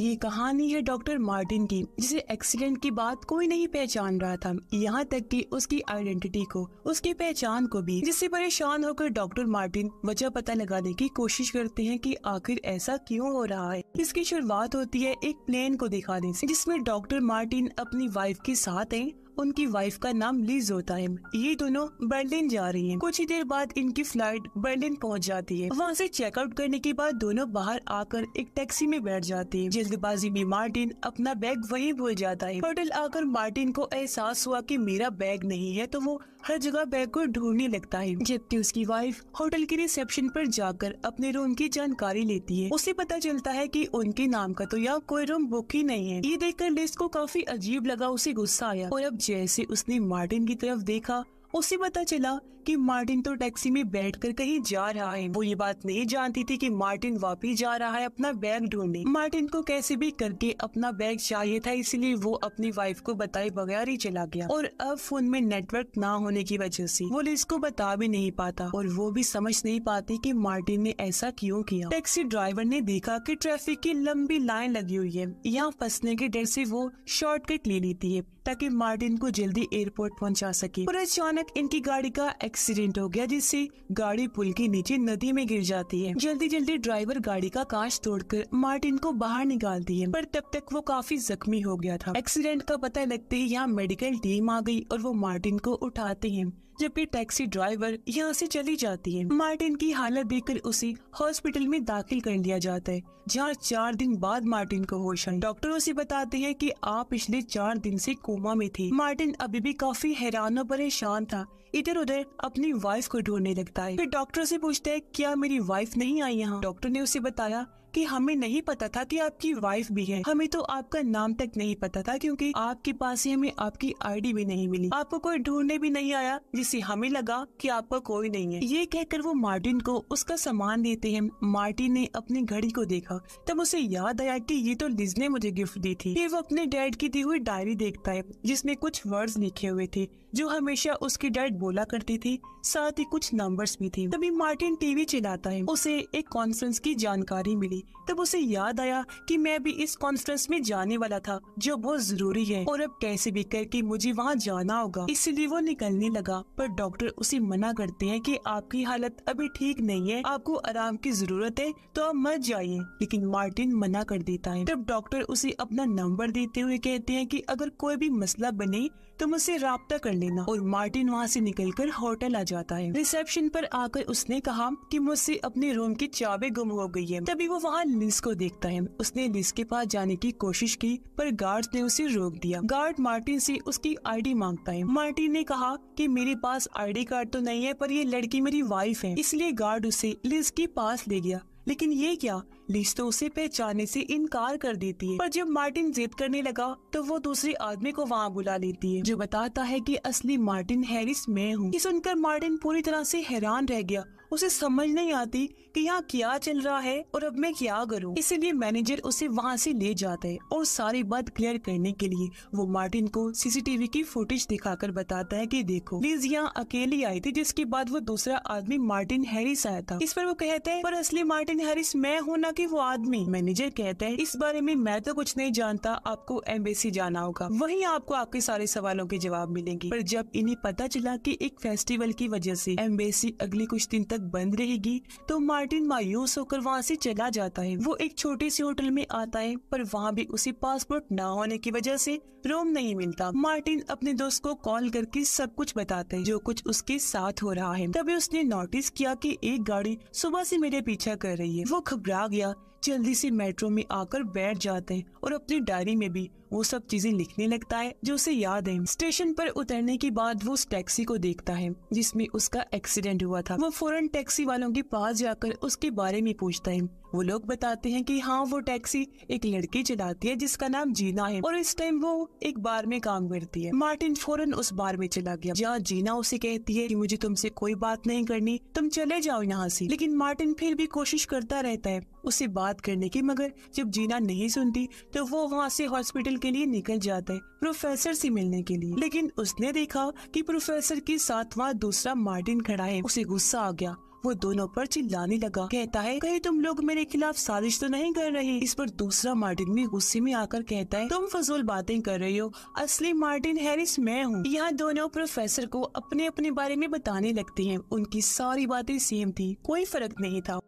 ये कहानी है डॉक्टर मार्टिन की, जिसे एक्सीडेंट की बात कोई नहीं पहचान रहा था, यहाँ तक कि उसकी आइडेंटिटी को, उसकी पहचान को भी। जिससे परेशान होकर डॉक्टर मार्टिन वजह पता लगाने की कोशिश करते हैं कि आखिर ऐसा क्यों हो रहा है। इसकी शुरुआत होती है एक प्लेन को दिखाने से, जिसमें डॉक्टर मार्टिन अपनी वाइफ के साथ है। उनकी वाइफ का नाम लिज होता है। ये दोनों बर्लिन जा रही हैं। कुछ ही देर बाद इनकी फ्लाइट बर्लिन पहुंच जाती है। वहां से चेकआउट करने के बाद दोनों बाहर आकर एक टैक्सी में बैठ जाती हैं। जल्दबाजी में मार्टिन अपना बैग वहीं भूल जाता है। होटल आकर मार्टिन को एहसास हुआ कि मेरा बैग नहीं है, तो वो हर जगह बैग को ढूंढने लगता है। जबकि उसकी वाइफ होटल के रिसेप्शन पर जाकर अपने रूम की जानकारी लेती है। उसे पता चलता है कि उनके नाम का तो यहाँ कोई रूम बुक ही नहीं है। ये देखकर लिज को काफी अजीब लगा, उसे गुस्सा आया और अब जैसे उसने मार्टिन की तरफ देखा, उसे पता चला कि मार्टिन तो टैक्सी में बैठकर कहीं जा रहा है। वो ये बात नहीं जानती थी कि मार्टिन वापस जा रहा है अपना बैग ढूंढने। मार्टिन को कैसे भी करके अपना बैग चाहिए था, इसलिए वो अपनी वाइफ को बताए बगैर ही चला गया। और अब फोन में नेटवर्क ना होने की वजह से वो लिज को बता भी नहीं पाता और वो भी समझ नहीं पाती कि मार्टिन ने ऐसा क्यों किया। टैक्सी ड्राइवर ने देखा कि ट्रैफिक की लंबी लाइन लगी हुई है। यहाँ फंसने के डर से वो शॉर्टकट ले लेती है ताकि मार्टिन को जल्दी एयरपोर्ट पहुँचा सके। और अचानक इनकी गाड़ी का एक्सीडेंट हो गया, जिससे गाड़ी पुल के नीचे नदी में गिर जाती है। जल्दी जल्दी ड्राइवर गाड़ी का कांच तोड़कर मार्टिन को बाहर निकालती है, पर तब तक वो काफी जख्मी हो गया था। एक्सीडेंट का पता लगते ही यहाँ मेडिकल टीम आ गई और वो मार्टिन को उठाते हैं, जबकि टैक्सी ड्राइवर यहाँ से चली जाती है। मार्टिन की हालत देखकर उसे हॉस्पिटल में दाखिल कर लिया जाता है, जहाँ 4 दिन बाद मार्टिन को होश आए। डॉक्टर उसे बताते हैं कि आप पिछले 4 दिन से कोमा में थे। मार्टिन अभी भी काफी हैरान और परेशान था, इधर उधर अपनी वाइफ को ढूंढने लगता है। फिर डॉक्टर से पूछता है क्या मेरी वाइफ नहीं आई यहाँ। डॉक्टर ने उसे बताया कि हमें नहीं पता था कि आपकी वाइफ भी है, हमें तो आपका नाम तक नहीं पता था, क्योंकि आपके पास ही हमें आपकी आईडी भी नहीं मिली। आपको कोई ढूंढने भी नहीं आया, जिससे हमें लगा कि आपका कोई नहीं है। ये कहकर वो मार्टिन को उसका सामान देते हैं। मार्टिन ने अपनी घड़ी को देखा, तब उसे याद आया कि ये तो लिज ने मुझे गिफ्ट दी थी। फिर वो अपने डैड की दी हुई डायरी देखता है, जिसमें कुछ वर्ड्स लिखे हुए थे जो हमेशा उसकी डैड बोला करती थी, साथ ही कुछ नंबर्स भी थे। तभी मार्टिन टीवी चलाता है, उसे एक कॉन्फ्रेंस की जानकारी मिली। तब उसे याद आया कि मैं भी इस कॉन्फ्रेंस में जाने वाला था, जो बहुत जरूरी है, और अब कैसे भी करके मुझे वहाँ जाना होगा। इसलिए वो निकलने लगा, पर डॉक्टर उसे मना करते हैं कि आपकी हालत अभी ठीक नहीं है, आपको आराम की जरूरत है, तो आप मत जाइए। लेकिन मार्टिन मना कर देता है। तब डॉक्टर उसे अपना नंबर देते हुए कहते हैं कि अगर कोई भी मसला बने तो मुझसे राब्ता कर लेना। और मार्टिन वहाँ से निकलकर होटल आ जाता है। रिसेप्शन पर आकर उसने कहा कि मुझसे अपने रूम की चाबी गुम हो गई है। तभी वो वहाँ लिज को देखता है। उसने लिज के पास जाने की कोशिश की, पर गार्ड ने उसे रोक दिया। गार्ड मार्टिन से उसकी आईडी मांगता है। मार्टिन ने कहा कि मेरे पास आईडी कार्ड तो नहीं है, पर ये लड़की मेरी वाइफ है, इसलिए गार्ड उसे लिज के पास ले गया। लेकिन ये क्या, लिज तो उसे पहचानने से इनकार कर देती है। पर जब मार्टिन जिद करने लगा तो वो दूसरे आदमी को वहाँ बुला लेती है, जो बताता है कि असली मार्टिन हैरिस मैं हूँ। ये सुनकर मार्टिन पूरी तरह से हैरान रह गया। उसे समझ नहीं आती कि यहाँ क्या चल रहा है और अब मैं क्या करूँ। इसीलिए मैनेजर उसे वहाँ से ले जाता है और सारी बात क्लियर करने के लिए वो मार्टिन को सीसीटीवी की फुटेज दिखाकर बताता है कि देखो, लिज यहाँ अकेली आई थी, जिसके बाद वो दूसरा आदमी मार्टिन हैरिस आया था। इस पर वो कहता है पर असली मार्टिन हैरिस मैं हूँ, ना कि वो आदमी। मैनेजर कहता है इस बारे में मैं तो कुछ नहीं जानता, आपको एम्बेसी जाना होगा, वहीं आपको आपके सारे सवालों के जवाब मिलेंगे। पर जब इन्हें पता चला कि एक फेस्टिवल की वजह से एम्बेसी अगले कुछ दिन तक बंद रहेगी, तो मार्टिन मायूस होकर वहाँ से चला जाता है। वो एक छोटे से होटल में आता है, पर वहाँ भी उसे पासपोर्ट न होने की वजह से रूम नहीं मिलता। मार्टिन अपने दोस्त को कॉल करके सब कुछ बताता है, जो कुछ उसके साथ हो रहा है। तभी उसने नोटिस किया कि एक गाड़ी सुबह से मेरे पीछा कर रही है। वो घबरा गया, जल्दी से मेट्रो में आकर बैठ जाते हैं और अपनी डायरी में भी वो सब चीजें लिखने लगता है जो उसे याद है। स्टेशन पर उतरने के बाद वो उस टैक्सी को देखता है जिसमें उसका एक्सीडेंट हुआ था। वो फौरन टैक्सी वालों के पास जाकर उसके बारे में पूछता है। वो लोग बताते हैं कि हाँ, वो टैक्सी एक लड़की चलाती है जिसका नाम जीना है और इस टाइम वो एक बार में काम करती है। मार्टिन फौरन उस बार में चला गया, जहाँ जीना उसे कहती है कि मुझे तुमसे कोई बात नहीं करनी, तुम चले जाओ यहाँ से। लेकिन मार्टिन फिर भी कोशिश करता रहता है उससे बात करने की, मगर जब जीना नहीं सुनती तो वो वहाँ से हॉस्पिटल के लिए निकल जाता है प्रोफेसर से मिलने के लिए। लेकिन उसने देखा कि प्रोफेसर के साथ वहाँ दूसरा मार्टिन खड़ा है। उसे गुस्सा आ गया वो दोनों पर चिल्लाने लगा। कहता है कहीं तुम लोग मेरे खिलाफ साजिश तो नहीं कर रहे। इस पर दूसरा मार्टिन भी गुस्से में आकर कहता है तुम फजूल बातें कर रही हो, असली मार्टिन हैरिस मैं हूँ। यहाँ दोनों प्रोफेसर को अपने अपने बारे में बताने लगते हैं। उनकी सारी बातें सेम थी, कोई फर्क नहीं था।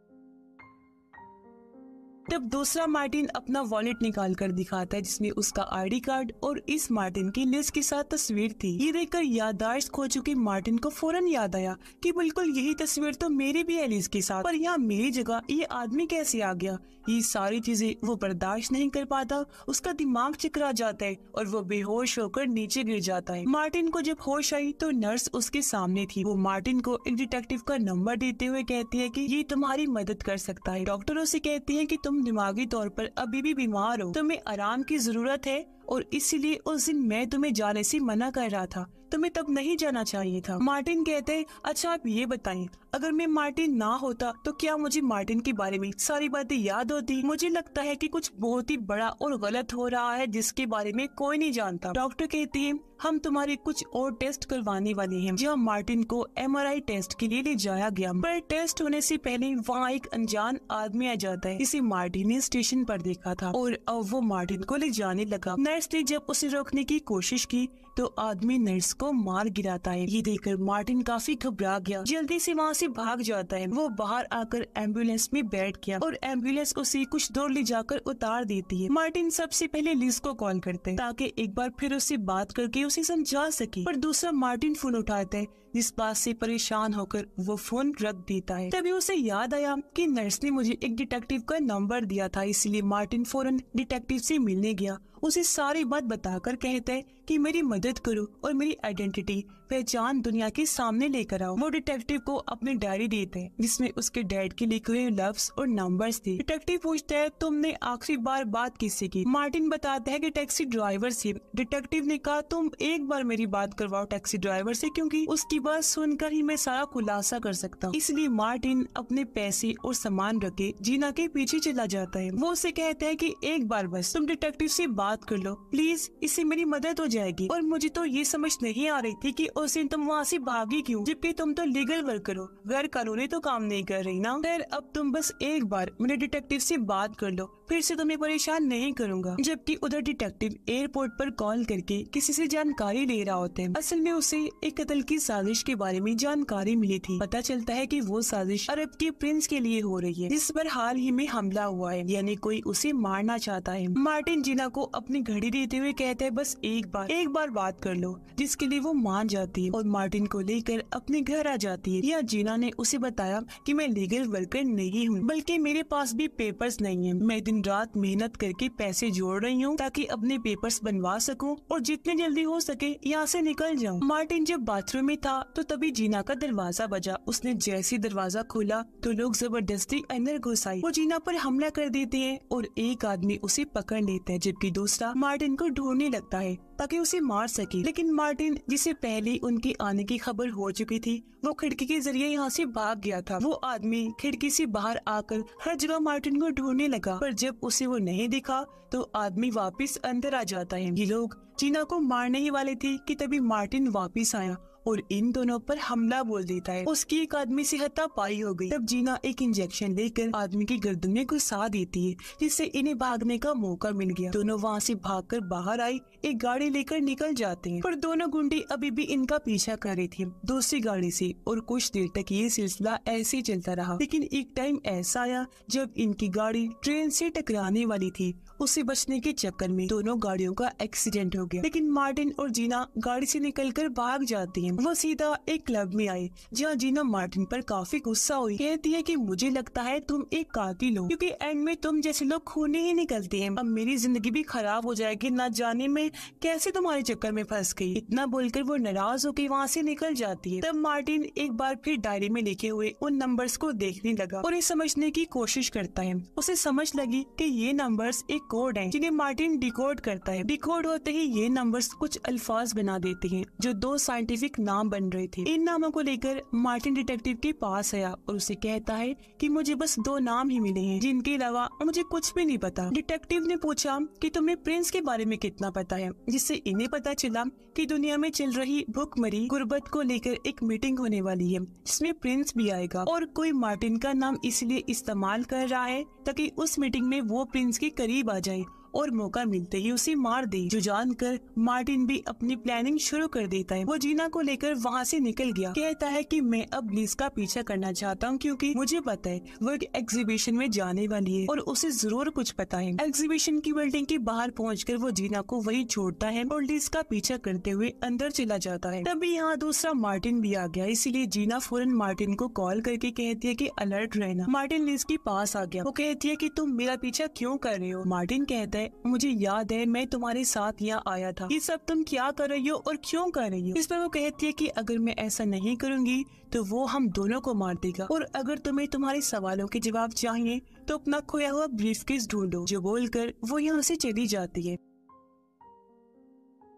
तब दूसरा मार्टिन अपना वॉलेट निकाल कर दिखाता है जिसमें उसका आईडी कार्ड और इस मार्टिन की लिज के साथ तस्वीर थी। ये देखकर याददाश्त खो चुके मार्टिन को फौरन याद आया कि बिल्कुल यही तस्वीर तो मेरी भी है लिज के साथ, पर यहाँ मेरी जगह ये आदमी कैसे आ गया। ये सारी चीजें वो बर्दाश्त नहीं कर पाता, उसका दिमाग चकरा जाता है और वो बेहोश होकर नीचे गिर जाता है। मार्टिन को जब होश आई तो नर्स उसके सामने थी। वो मार्टिन को एक डिटेक्टिव का नंबर देते हुए कहती है कि ये तुम्हारी मदद कर सकता है। डॉक्टरों से कहती है कि तुम दिमागी तौर पर अभी भी बीमार हो, तुम्हें आराम की जरूरत है और इसीलिए उस दिन मैं तुम्हें जाने से मना कर रहा था, तुम्हें तब नहीं जाना चाहिए था। मार्टिन कहते हैं अच्छा आप ये बताएं, अगर मैं मार्टिन ना होता तो क्या मुझे मार्टिन के बारे में सारी बातें याद होती? मुझे लगता है कि कुछ बहुत ही बड़ा और गलत हो रहा है जिसके बारे में कोई नहीं जानता। डॉक्टर कहती है हम तुम्हारे कुछ और टेस्ट करवाने वाले हैं। जहाँ मार्टिन को MRI टेस्ट के लिए ले जाया गया, पर टेस्ट होने से पहले वहाँ एक अनजान आदमी आ जाता है जिसे मार्टिन ने स्टेशन पर देखा था और अब वो मार्टिन को ले जाने लगा। नर्स ने जब उसे रोकने की कोशिश की तो आदमी नर्स को मार गिराता है। ये देखकर मार्टिन काफी घबरा गया, जल्दी से वहाँ से भाग जाता है। वो बाहर आकर एम्बुलेंस में बैठ गया और एम्बुलेंस उसे कुछ दूर ले जाकर उतार देती है। मार्टिन सबसे पहले लिज को कॉल करते हैं ताकि एक बार फिर उससे बात करके उसे समझा सके, पर दूसरा मार्टिन फोन उठाता है जिस बात से परेशान होकर वो फोन रख देता है। तभी उसे याद आया कि नर्स ने मुझे एक डिटेक्टिव का नंबर दिया था, इसलिए मार्टिन फौरन डिटेक्टिव से मिलने गया। उसे सारी बात बताकर कहता है कि मेरी मदद करो और मेरी आइडेंटिटी पहचान दुनिया के सामने लेकर आओ। वो डिटेक्टिव को अपनी डायरी देते हैं जिसमें उसके डैड के लिखे हुए लफ्ज और नंबर्स थे। डिटेक्टिव पूछता है तुमने आखिरी बार बात किससे की? मार्टिन बताता है कि टैक्सी ड्राइवर से। डिटेक्टिव ने कहा तुम एक बार मेरी बात करवाओ टैक्सी ड्राइवर से, क्योंकि उसकी बात सुनकर ही मैं सारा खुलासा कर सकता हूँ। इसलिए मार्टिन अपने पैसे और सामान रखे जीना के पीछे चला जाता है। वो उसे कहता है कि एक बार बस तुम डिटेक्टिव से बात कर लो प्लीज, इससे मेरी मदद हो जाएगी। और मुझे तो ये समझ नहीं आ रही थी कि उस दिन तुम वहाँ से भागी क्यों, जबकि तुम तो लीगल वर्कर हो, गैर कानूनी तो काम नहीं कर रही ना। फिर अब तुम बस एक बार मेरे डिटेक्टिव से बात कर लो, फिर से तुम्हें परेशान नहीं करूँगा। जबकि उधर डिटेक्टिव एयरपोर्ट पर कॉल करके किसी से जानकारी ले रहा होता है। असल में उसे एक कत्ल की साजिश के बारे में जानकारी मिली थी। पता चलता है कि वो साजिश अरब के प्रिंस के लिए हो रही है जिस पर हाल ही में हमला हुआ है, यानी कोई उसे मारना चाहता है। मार्टिन जीना को अपनी घड़ी देते हुए कहता है बस एक बार बात कर लो, जिसके लिए वो मान जाती है और मार्टिन को लेकर अपने घर आ जाती है। या जीना ने उसे बताया कि मैं लीगल वर्कर नहीं हूँ, बल्कि मेरे पास भी पेपर्स नहीं है। मैं दिन रात मेहनत करके पैसे जोड़ रही हूँ ताकि अपने पेपर्स बनवा सकूँ और जितने जल्दी हो सके यहाँ से निकल जाऊँ। मार्टिन जब बाथरूम में था तो तभी जीना का दरवाजा बजा। उसने जैसे दरवाजा खोला तो लोग जबरदस्ती अंदर घुस आए। वो जीना पर हमला कर देते हैं और एक आदमी उसे पकड़ लेता है, जबकि दूसरा मार्टिन को ढूंढने लगता है ताकि उसे मार सके। लेकिन मार्टिन, जिसे पहले उनके आने की खबर हो चुकी थी, वो खिड़की के जरिए यहाँ से भाग गया था। वो आदमी खिड़की से बाहर आकर हर जगह मार्टिन को ढूंढने लगा, पर जब उसे वो नहीं दिखा तो आदमी वापस अंदर आ जाता है। ये लोग जीना को मारने ही वाले थे कि तभी मार्टिन वापस आया और इन दोनों पर हमला बोल देता है। उसकी एक आदमी से हाथापाई हो गई। तब जीना एक इंजेक्शन लेकर आदमी की गर्दन में घुसा देती है, जिससे इन्हें भागने का मौका मिल गया। दोनों वहाँ से भागकर बाहर आई, एक गाड़ी लेकर निकल जाते हैं, पर दोनों गुंडे अभी भी इनका पीछा कर रहे थे दूसरी गाड़ी से। और कुछ देर तक ये सिलसिला ऐसे ही चलता रहा। लेकिन एक टाइम ऐसा आया जब इनकी गाड़ी ट्रेन से टकराने वाली थी। उससे बचने के चक्कर में दोनों गाड़ियों का एक्सीडेंट हो गया। लेकिन मार्टिन और जीना गाड़ी से निकलकर भाग जाती हैं। वो सीधा एक क्लब में आए जहाँ जीना मार्टिन पर काफी गुस्सा हुई। कहती है कि मुझे लगता है तुम एक कातिल हो, क्योंकि एंड में तुम जैसे लोग खूनी ही निकलते हैं। अब मेरी जिंदगी भी खराब हो जाएगी, ना जाने में कैसे तुम्हारे चक्कर में फंस गई। इतना बोलकर वो नाराज होकर वहाँ से निकल जाती है। तब मार्टिन एक बार फिर डायरी में लिखे हुए उन नंबर्स को देखने लगा और ये समझने की कोशिश करता है। उसे समझ लगी कि ये नंबर्स एक कोड है जिन्हें मार्टिन डिकोड करता है। डिकोड होते ही ये नंबर्स कुछ अल्फाज बना देते हैं जो दो साइंटिफिक नाम बन रहे थे। इन नामों को लेकर मार्टिन डिटेक्टिव के पास आया और उसे कहता है कि मुझे बस 2 नाम ही मिले हैं, जिनके अलावा मुझे कुछ भी नहीं पता। डिटेक्टिव ने पूछा कि तुम्हें प्रिंस के बारे में कितना पता है, जिससे इन्हें पता चला कि दुनिया में चल रही भूखमरी गुर्बत को लेकर एक मीटिंग होने वाली है, जिसमें प्रिंस भी आएगा और कोई मार्टिन का नाम इसलिए इस्तेमाल कर रहा है ताकि उस मीटिंग में वो प्रिंस के करीब आ जाए और मौका मिलते ही उसे मार दे। जो जानकर मार्टिन भी अपनी प्लानिंग शुरू कर देता है। वो जीना को लेकर वहाँ से निकल गया। कहता है कि मैं अब लिज का पीछा करना चाहता हूँ, क्योंकि मुझे पता है वो एक एग्जीबिशन में जाने वाली है और उसे जरूर कुछ पता है। एग्जीबिशन की बिल्डिंग के बाहर पहुंचकर वो जीना को वही छोड़ता है और लिज का पीछा करते हुए अंदर चला जाता है। तभी यहाँ दूसरा मार्टिन भी आ गया, इसीलिए जीना फौरन मार्टिन को कॉल करके कहती है कि अलर्ट रहना। मार्टिन लिज के पास आ गया। वो कहती है कि तुम मेरा पीछा क्यों कर रहे हो। मार्टिन कहता है मुझे याद है मैं तुम्हारे साथ यहाँ आया था, ये सब तुम क्या कर रही हो और क्यों कर रही हो। इस पर वो कहती है कि अगर मैं ऐसा नहीं करूँगी तो वो हम दोनों को मार देगा, और अगर तुम्हें तुम्हारे सवालों के जवाब चाहिए तो अपना खोया हुआ ब्रीफकेस ढूंढो। जो बोलकर वो यहाँ से चली जाती है।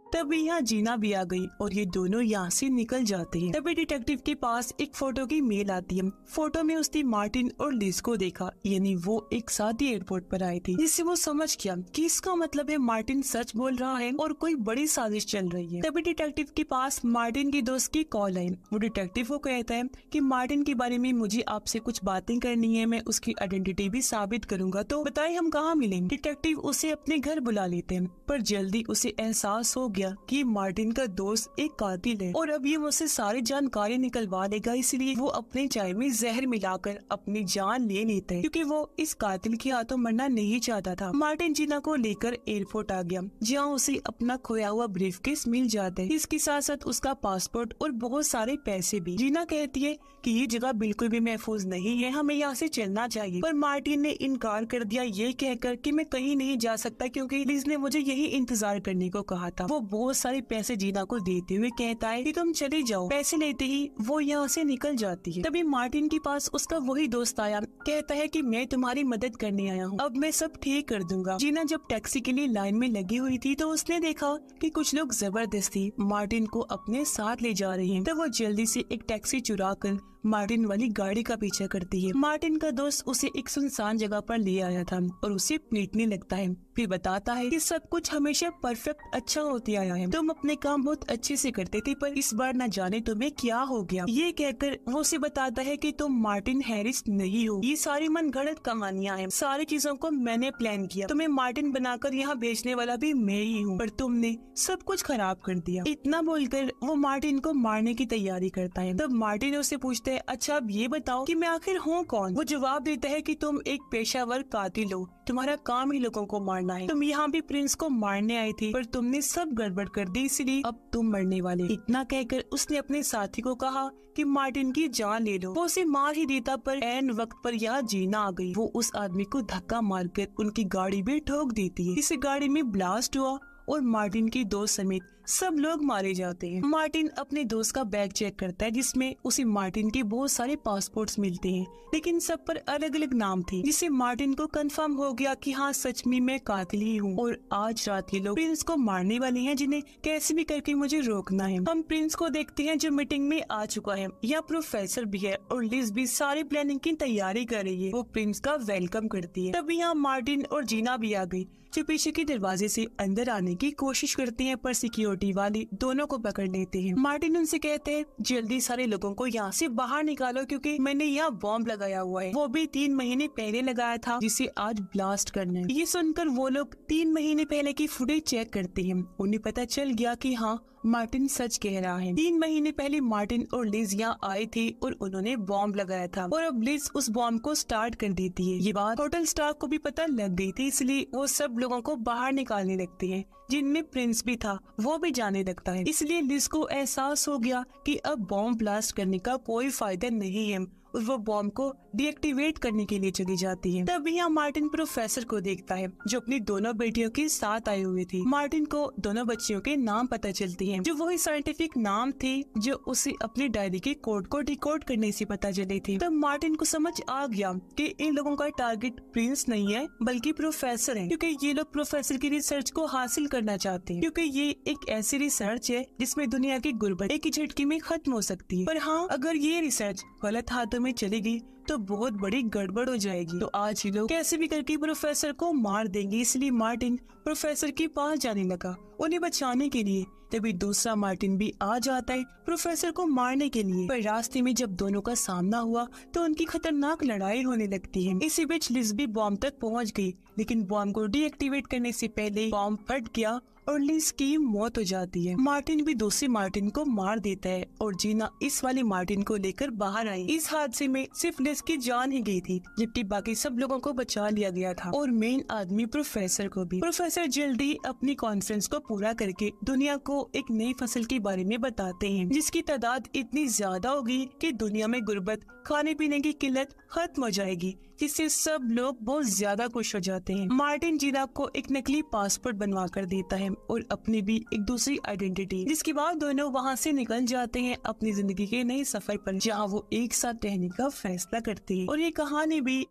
तभी यहाँ जीना भी आ गई और ये दोनों यहाँ से निकल जाते हैं। तभी डिटेक्टिव के पास एक फोटो की मेल आती है। फोटो में उसने मार्टिन और लिज को देखा, यानी वो एक साथ ही एयरपोर्ट पर आए थे, जिससे वो समझ गया कि इसका मतलब है मार्टिन सच बोल रहा है और कोई बड़ी साजिश चल रही है। तभी डिटेक्टिव के पास मार्टिन की दोस्त की कॉल आई। वो डिटेक्टिव को कहता है कि मार्टिन के बारे में मुझे आपसे कुछ बातें करनी है, मैं उसकी आइडेंटिटी भी साबित करूंगा, तो बताए हम कहाँ मिलेंगे। डिटेक्टिव उसे अपने घर बुला लेते हैं, पर जल्दी उसे एहसास हो गया कि मार्टिन का दोस्त एक कातिल है और अब ये मुझसे सारी जानकारी निकलवा लेगा, इसलिए वो अपने चाय में जहर मिलाकर अपनी जान ले लेता है, क्योंकि वो इस कातिल के हाथों मरना नहीं चाहता था। मार्टिन जीना को लेकर एयरपोर्ट आ गया, जहाँ उसे अपना खोया हुआ ब्रीफकेस मिल जाता है। इसके साथ साथ उसका पासपोर्ट और बहुत सारे पैसे भी। जीना कहती है कि ये जगह बिल्कुल भी महफूज नहीं है, हमें यहाँ से चलना चाहिए, पर मार्टिन ने इनकार कर दिया, ये कहकर कि मैं कहीं नहीं जा सकता क्योंकि लिज ने मुझे यही इंतजार करने को कहा था। वो बहुत सारे पैसे जीना को देते हुए कहता है कि तुम चले जाओ। पैसे लेते ही वो यहाँ से निकल जाती है। तभी मार्टिन के पास उसका वही दोस्त आया, कहता है कि मैं तुम्हारी मदद करने आया हूँ, अब मैं सब ठीक कर दूंगा। जीना जब टैक्सी के लिए लाइन में लगी हुई थी तो उसने देखा कि कुछ लोग जबरदस्ती मार्टिन को अपने साथ ले जा रहे हैं, तो वो जल्दी से एक टैक्सी चुरा कर मार्टिन वाली गाड़ी का पीछा करती है। मार्टिन का दोस्त उसे एक सुनसान जगह पर ले आया था और उसे पीटने लगता है, फिर बताता है कि सब कुछ हमेशा परफेक्ट अच्छा होते आया है, तुम अपने काम बहुत अच्छे से करते थे, पर इस बार न जाने तुम्हें क्या हो गया। ये कहकर वो उसे बताता है कि तुम मार्टिन हैरिस नहीं हो, ये सारी मनगढ़ंत कहानियां हैं, सारी चीजों को मैंने प्लान किया, तुम्हें मार्टिन बनाकर यहाँ भेजने वाला भी मैं ही हूँ, पर तुमने सब कुछ खराब कर दिया। इतना बोलकर वो मार्टिन को मारने की तैयारी करता है। तब मार्टिन उससे पूछता है अच्छा अब ये बताओ कि मैं आखिर हूँ कौन। वो जवाब देता है कि तुम एक पेशावर कातिल हो, तुम्हारा काम ही लोगों को मारना है, तुम यहाँ भी प्रिंस को मारने आई थी, पर तुमने सब गड़बड़ कर दी, इसलिए अब तुम मरने वाले। इतना कहकर उसने अपने साथी को कहा कि मार्टिन की जान ले लो। वो उसे मार ही देता, पर ऐन वक्त पर यहाँ जीना आ गई। वो उस आदमी को धक्का मारकर उनकी गाड़ी भी ठोक देती है। इस गाड़ी में ब्लास्ट हुआ और मार्टिन की दोस्त समेत सब लोग मारे जाते हैं। मार्टिन अपने दोस्त का बैग चेक करता है, जिसमें उसे मार्टिन के बहुत सारे पासपोर्ट्स मिलते हैं, लेकिन सब पर अलग अलग नाम थे, जिससे मार्टिन को कंफर्म हो गया कि हाँ सच में मैं कातिल ही हूँ और आज रात ये लोग प्रिंस को मारने वाले हैं, जिन्हें कैसे भी करके मुझे रोकना है। हम प्रिंस को देखते हैं जो मीटिंग में आ चुका है, यहाँ प्रोफेसर भी है और लिज भी सारी प्लानिंग की तैयारी कर रही है। वो प्रिंस का वेलकम करती है। तभी यहाँ मार्टिन और जीना भी आ गई, जो पीछे के दरवाजे से अंदर आने की कोशिश करते हैं, पर सिक्योरिटी वाले दोनों को पकड़ लेते हैं। मार्टिन उनसे कहते हैं जल्दी सारे लोगों को यहाँ से बाहर निकालो, क्योंकि मैंने यहाँ बॉम्ब लगाया हुआ है, वो भी 3 महीने पहले लगाया था, जिसे आज ब्लास्ट करना है। ये सुनकर वो लोग 3 महीने पहले की फुटेज चेक करते हैं। उन्हें पता चल गया कि हाँ मार्टिन सच कह रहा है। 3 महीने पहले मार्टिन और लिज यहाँ आए थे और उन्होंने बॉम्ब लगाया था, और अब लिज उस बॉम्ब को स्टार्ट कर देती है। ये बात होटल स्टाफ को भी पता लग गई थी, इसलिए वो सब लोगों को बाहर निकालने लगते हैं, जिनमें प्रिंस भी था, वो भी जाने लगता है। इसलिए लिज को एहसास हो गया कि अब बॉम्ब ब्लास्ट करने का कोई फायदा नहीं है। और वो बॉम्ब को डीएक्टिवेट करने के लिए चली जाती है। तब यहाँ मार्टिन प्रोफेसर को देखता है जो अपनी दोनों बेटियों के साथ आए हुए थे। मार्टिन को दोनों बच्चियों के नाम पता चलती हैं, जो वही साइंटिफिक नाम थे जो उसे अपनी डायरी के कोड को डिकोड करने से पता चले थे। तब मार्टिन को समझ आ गया कि इन लोगों का टारगेट प्रिंस नहीं है बल्कि प्रोफेसर है, क्योंकि ये लोग प्रोफेसर की रिसर्च को हासिल करना चाहते हैं, क्योंकि ये एक ऐसी रिसर्च है जिसमें दुनिया की गुर्बत एक ही झटके में खत्म हो सकती है। पर हाँ, अगर ये रिसर्च गलत हाथों में चलेगी तो बहुत बड़ी गड़बड़ हो जाएगी। तो आज ये लोग कैसे भी करके प्रोफेसर को मार देंगे, इसलिए मार्टिन प्रोफेसर के पास जाने लगा उन्हें बचाने के लिए। तभी दूसरा मार्टिन भी आ जाता है प्रोफेसर को मारने के लिए। पर रास्ते में जब दोनों का सामना हुआ तो उनकी खतरनाक लड़ाई होने लगती है। इसी बीच लिज भी बॉम्ब तक पहुंच गई, लेकिन बॉम्ब को डीएक्टिवेट करने से पहले बॉम्ब फट गया और लिज की मौत हो जाती है। मार्टिन भी दूसरे मार्टिन को मार देता है और जीना इस वाले मार्टिन को लेकर बाहर आई। इस हादसे में सिर्फ लिज की जान ही गई थी, जबकि बाकी सब लोगों को बचा लिया गया था, और मेन आदमी प्रोफेसर को भी। प्रोफेसर जल्दी अपनी कॉन्फ्रेंस को पूरा करके दुनिया को एक नई फसल के बारे में बताते हैं, जिसकी तादाद इतनी ज्यादा होगी कि दुनिया में गुर्बत, खाने पीने की किल्लत खत्म हो जाएगी, जिससे सब लोग बहुत ज्यादा खुश हो जाते हैं। मार्टिन जीना को एक नकली पासपोर्ट बनवा कर देता है और अपनी भी एक दूसरी आइडेंटिटी, जिसके बाद दोनों वहाँ से निकल जाते हैं अपनी जिंदगी के नए सफर पर, जहाँ वो एक साथ रहने का फैसला करते हैं। और ये कहानी भी